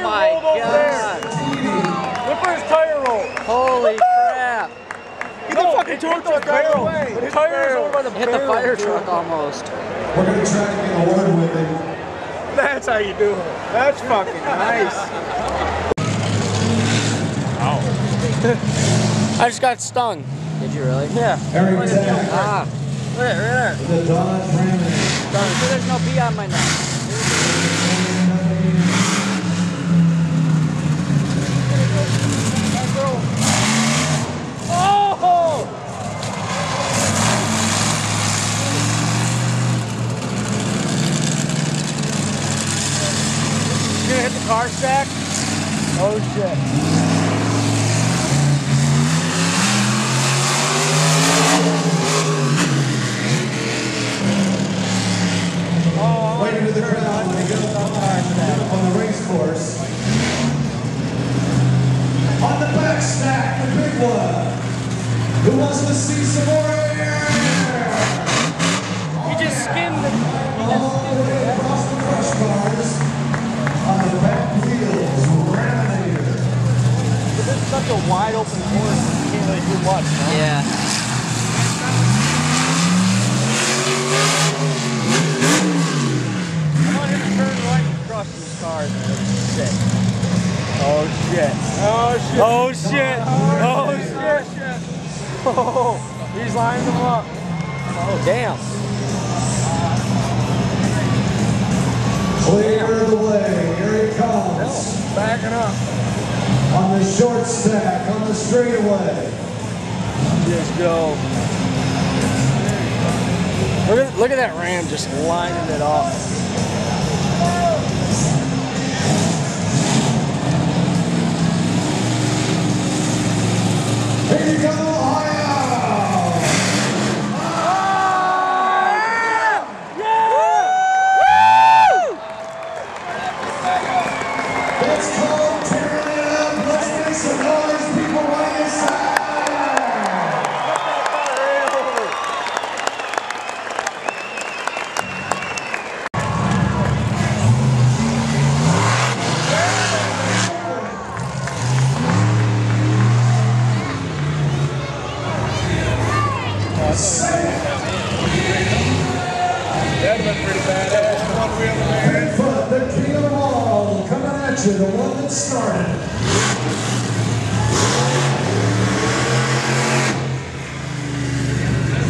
my God. Look for his tire roll. Holy crap. He fucking took the barrel. The tire is over by the Hit the fire truck almost. We're going to try to get a word with him. That's how you do it. That's fucking nice. Ow. I just got stung. Did you really? Yeah. Eric Tack. Ah. Look at it, right there. The Dodge Ram. So there's no bee on my neck. Oh! You gonna hit the car stack? Oh shit. Waiting to the crowd when they get up on the race course. On the back stack, the big one. Who wants to see some more air? He just skimmed it. All the way across the crush bars. On the back wheels, ramming here. But this is such a wide open course, you can't really do much, no? Yeah. I want him to turn right and crush these cars, man. It's sick. Oh shit. Oh shit. Oh shit. Oh shit. Oh, he's lining them up. Oh damn. Clear the way, here he comes. Backing up. On the short stack, on the straightaway. Just go. Look at that Ram just lining it up. Here you go, Ohio! It's called tearing it up. Let's make some noise, people right inside. That'd have been pretty badass. Bigfoot, the king of them all, coming at you, the one that started.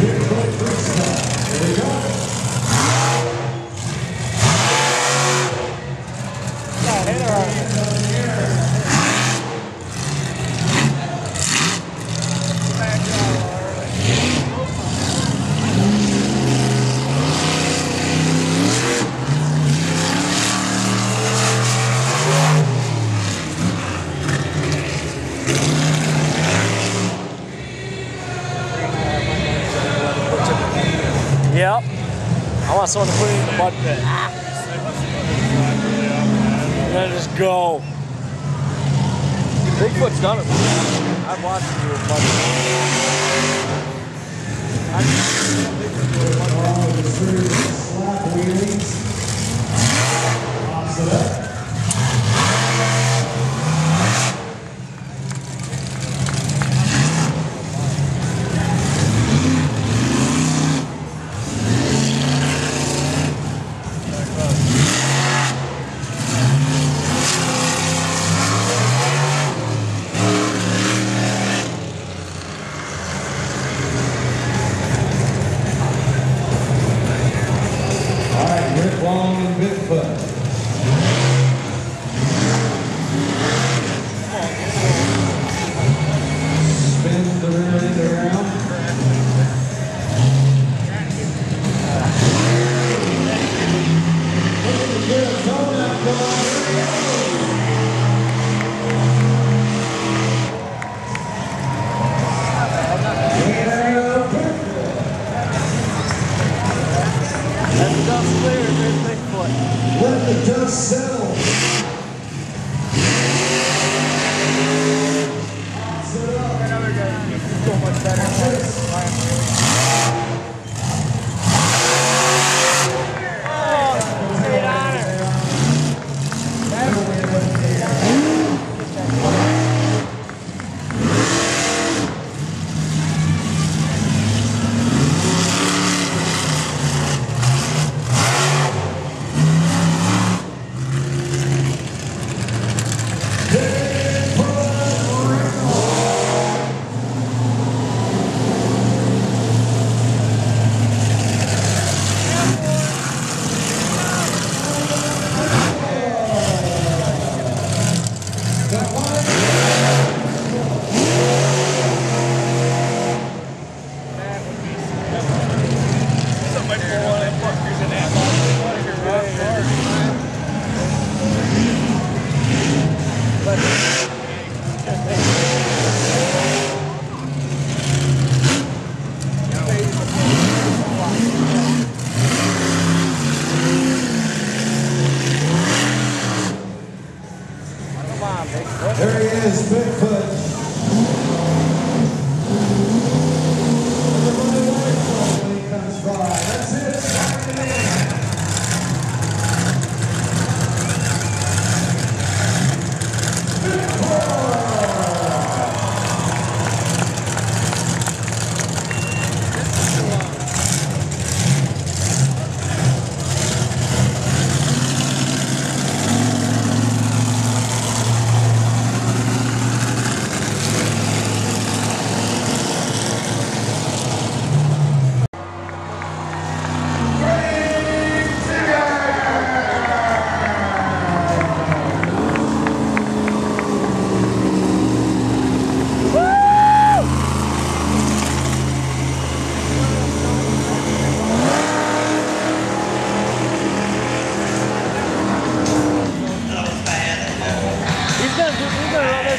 Bigfoot Freestyle. Here we go. Yep. I want someone to put it in the mud pit. And then just go. Bigfoot's done it before. I've watched him do a mud Slap wheelies. Pops it up. Long and Bigfoot. There he is, Bigfoot. Everybody wait for him when he comes by. That's it. Sign it in.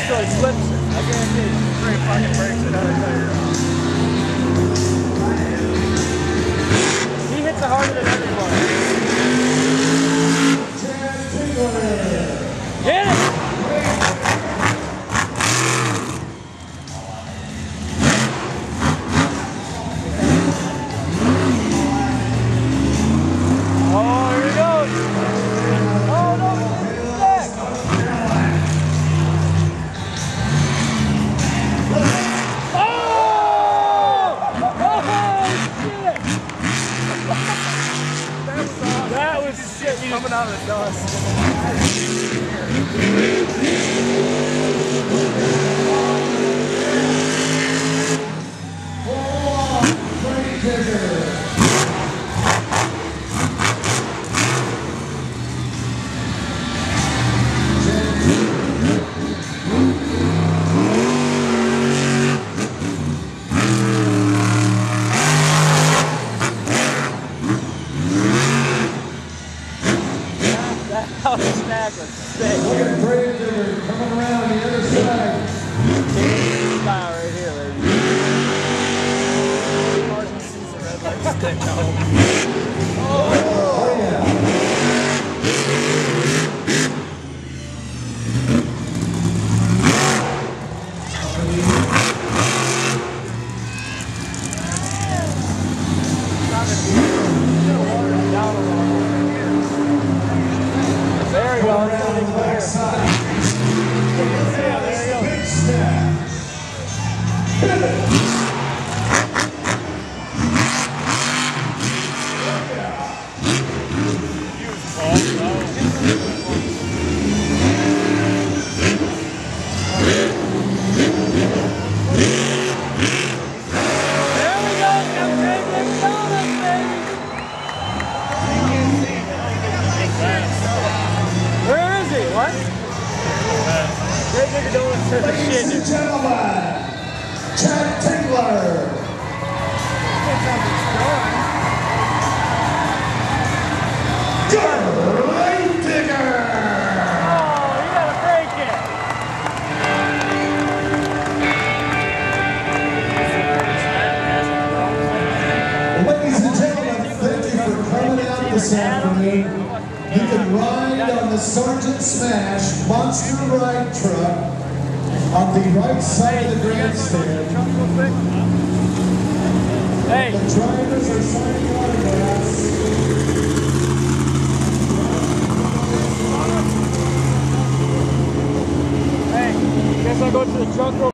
So it slips it. I guarantee you. Pretty fucking breaks it out of there. He hits it harder than everybody. Get it! Oh, here he goes. Oh, no, he's back. Coming out of the dust. That snack was sick. Look at Fraser coming around the other side. Style right here, ladies. Martin sees the red light stick out. Oh, yeah. There you go. Around the backside. Big snap. Ladies and gentlemen, Chad Tingler. Grave Digger. Oh, you gotta break it. Ladies and gentlemen, thank you for coming out this afternoon. You can ride on the Sergeant Smash Monster Ride Truck on the right side of the grandstand. Hey. The drivers are signing autographs. Hey, guess I'll go to the trunk room.